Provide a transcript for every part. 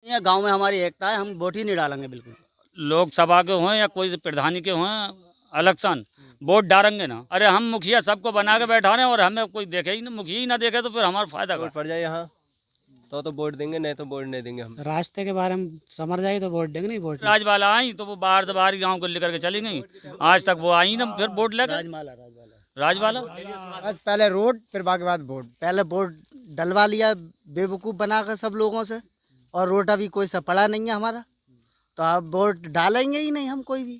ये गांव में हमारी एकता है, हम वोट ही नहीं डालेंगे बिल्कुल। लोकसभा के हों या कोई प्रधानी के हों, इलेक्शन वोट डालेंगे ना। अरे हम मुखिया सबको बना के बैठा रहे हैं और हमें कोई देखे ही ना, मुखिया ही ना देखे तो फिर हमारा फायदा वोट पड़ जाए यहाँ तो वोट देंगे, नहीं तो वोट नहीं देंगे हम। रास्ते के बारे में समझ जाए तो वोट देंगे, नहीं वोट नहीं। राजबाला आई तो वो बाहर से बाहर गाँव को लेकर के चली गई, आज तक वो आई ना, फिर वोट लेकर राजबाला। बस पहले रोड फिर बाकी बाद वोट, पहले वोट डलवा लिया बेवकूफ़ बनाकर सब लोगों से, और रोड अभी कोई सा पड़ा नहीं है हमारा, तो अब वोट डालेंगे ही नहीं हम कोई भी।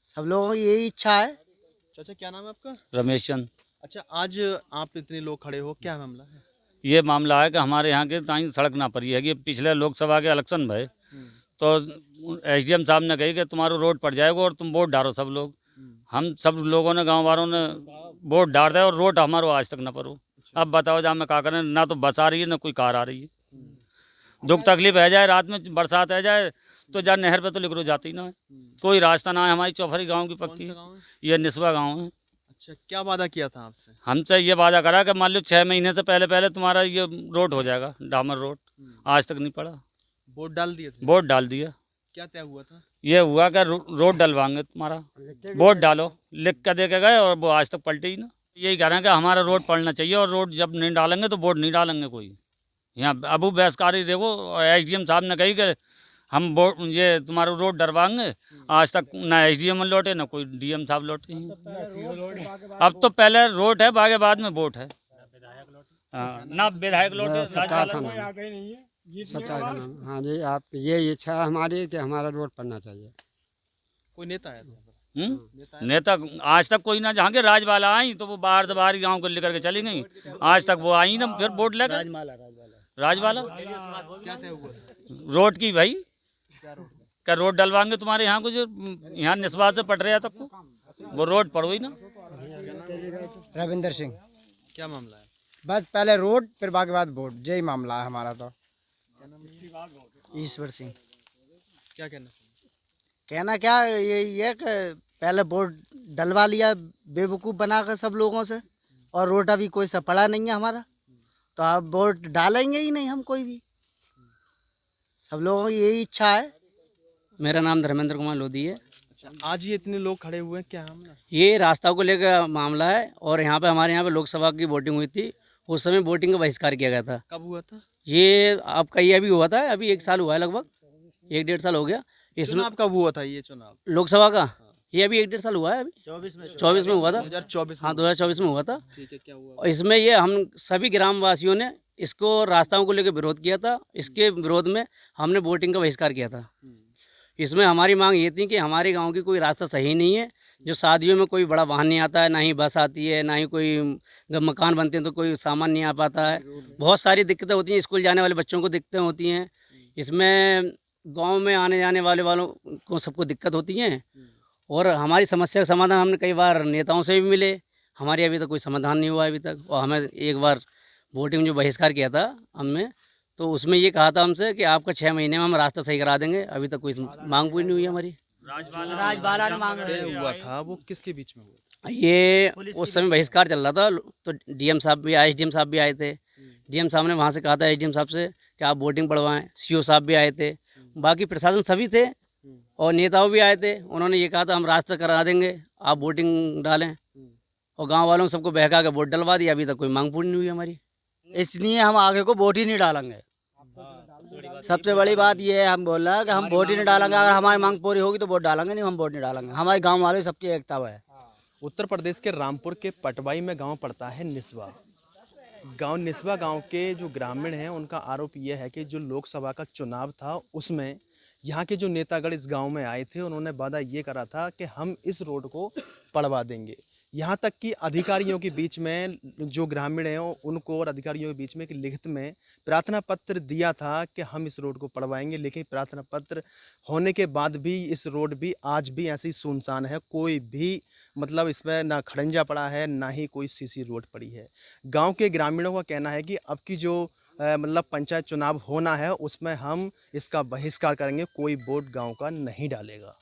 सब लोगों की यही इच्छा है। चाचा क्या नाम है आपका? रमेश चंद। अच्छा, आज आप इतने लोग खड़े हो, क्या मामला है? ये मामला है कि हमारे यहाँ के ताई सड़क ना पड़ी है कि पिछले लोकसभा के इलेक्शन में तो एसडीएम साहब ने कही कि तुम्हारा रोड पड़ जाएगा और तुम वोट डालो सब लोग। हम सब लोगों ने, गांव वालों ने वोट डाल दिया और रोड हमारो आज तक ना पड़ो। अब बताओ जहाँ मैं क्या करें, ना तो बस आ रही है ना कोई कार आ रही है। दुख तकलीफ है जाए, रात में बरसात है जाए तो जहाँ नहर पे तो लिखरो जाती ना है, कोई रास्ता ना है। हमारी चौफरी गाँव की पक्की है, ये निस्वा गाँव है। अच्छा, क्या वादा किया था आपसे? हमसे ये वादा करा कि मान लो 6 महीने से पहले तुम्हारा ये रोड हो जाएगा, डामर रोड। आज तक नहीं पड़ा। वोट डाल दिए थे? वोट डाल दिया। क्या तय हुआ था? ये हुआ कि रोड डलवाएंगे तुम्हारा, वोट डालो, लिख कर दे के गए और वो आज तक पलटे ही ना। यही कह रहे हैं कि हमारा रोड पड़ना चाहिए और रोड जब नहीं डालेंगे तो वोट नहीं डालेंगे कोई। यहाँ अबू बहसकारी देखो, एसडीएम साहब ने कही कि हम वोट ये तुम्हारा रोड डलवाएंगे, आज तक ना एसडीएम लौटे ना कोई डीएम साहब लौटे हैं। अब तो पहले रोड है, बागे बाद में वोट है। ना विधायक लौटे। हाँ जी, आप ये इच्छा है हमारी कि हमारा रोड पड़ना चाहिए। कोई नेता आया था? नेता आज तक कोई ना। जहाँ के राजबाला आई तो वो बाहर से बाहर गाँव को लेकर के चली गई, आज तक वो आई ना, फिर वोट लेकर राजबाला। क्या तय हुआ था? रोड की भाई, क्या रोड डलवाएंगे तुम्हारे यहाँ को, जो यहाँ निस्बा से पट रहा तक को वो रोड पड़ो ही ना। रविंदर सिंह। क्या मामला है? बस पहले रोड फिर बाकी बाद वोट, यही मामला है हमारा। तो ईश्वर सिंह। क्या कहना? कहना क्या, ये कि पहले वोट डलवा लिया बेवकूफ़ बनाकर सब लोगों से, और रोड अभी कोई सा पड़ा नहीं है हमारा, तो अब वोट डालेंगे ही नहीं हम कोई भी। सब लोगों की यही इच्छा है। मेरा नाम धर्मेंद्र कुमार लोधी है। अच्छा, आज ये इतने लोग खड़े हुए हैं, क्या मामला? ये रास्ता को लेकर मामला है और यहाँ पे हमारे यहाँ पे लोकसभा की वोटिंग हुई थी, उस समय वोटिंग का बहिष्कार किया गया था। कब हुआ था ये आपका ये अभी हुआ था, अभी 1 साल हुआ है, लगभग 1-1.5 साल हो गया। इसमें चुनाव कब हुआ था ये चुनाव? लोकसभा का ये अभी 1-1.5 साल हुआ है, अभी 24 में हुआ था। 2024 हाँ, 2024 में हुआ था। ठीक है, क्या हुआ? और इसमें ये हम सभी ग्रामवासियों ने इसको रास्ताओं को लेकर विरोध किया था। इसके विरोध में हमने वोटिंग का बहिष्कार किया था। इसमें हमारी मांग ये थी कि हमारे गांव की कोई रास्ता सही नहीं है, जो शादियों में कोई बड़ा वाहन नहीं आता है, ना ही बस आती है, ना ही कोई मकान बनते हैं तो कोई सामान नहीं आ पाता है। बहुत सारी दिक्कतें होती हैं, स्कूल जाने वाले बच्चों को दिक्कतें होती हैं। इसमें गांव में आने जाने वालों को सबको दिक्कत होती हैं। और हमारी समस्या का समाधान हमने कई बार नेताओं से भी मिले, हमारी अभी तक कोई समाधान नहीं हुआ अभी तक। और हमें एक बार वोटिंग में जो बहिष्कार किया था हमने, तो उसमें ये कहा था हमसे कि आपका 6 महीने में हम रास्ता सही करा देंगे। अभी तक कोई मांग पूरी नहीं हुई हमारी। राजबाला ने मांग तय हुआ था वो किसके बीच में हुआ? ये उस समय बहिष्कार चल रहा था, तो डीएम साहब भी आए, एसडीएम साहब भी आए थे। डीएम साहब ने वहाँ से कहा था एसडीएम साहब से कि आप वोटिंग पढ़वाएं। सीओ साहब भी आए थे, बाकी प्रशासन सभी थे और नेताओं भी आए थे। उन्होंने ये कहा था हम रास्ता करा देंगे, आप वोटिंग डालें। और गांव वालों को सबको बहका के वोट डलवा दिया। अभी तक कोई मांग पूरी नहीं हुई हमारी, इसलिए हम आगे को वोट ही नहीं डालेंगे। सबसे बड़ी बात ये है, हम बोल रहे हैं कि हम वोट ही नहीं डालेंगे। अगर हमारी मांग पूरी होगी तो वोट डालेंगे, नहीं हम वोट नहीं डालेंगे। हमारे गांव वाले सबकी एकता है। उत्तर प्रदेश के रामपुर के पटवाई में गांव पड़ता है निस्वा। निस्वा गांव के जो ग्रामीण हैं उनका आरोप यह है कि जो लोकसभा का चुनाव था उसमें यहाँ के जो नेतागण इस गांव में आए थे, उन्होंने वादा ये करा था कि हम इस रोड को पड़वा देंगे। यहाँ तक कि अधिकारियों के बीच में जो ग्रामीण हैं उनको और अधिकारियों के बीच में एक लिखित में प्रार्थना पत्र दिया था कि हम इस रोड को पड़वाएंगे। लेकिन प्रार्थना पत्र होने के बाद भी इस रोड भी आज भी ऐसी सुनसान है। कोई भी मतलब इसमें ना खड़ंजा पड़ा है, ना ही कोई सीसी रोड पड़ी है। गांव के ग्रामीणों का कहना है कि अब की जो मतलब पंचायत चुनाव होना है उसमें हम इसका बहिष्कार करेंगे, कोई वोट गांव का नहीं डालेगा।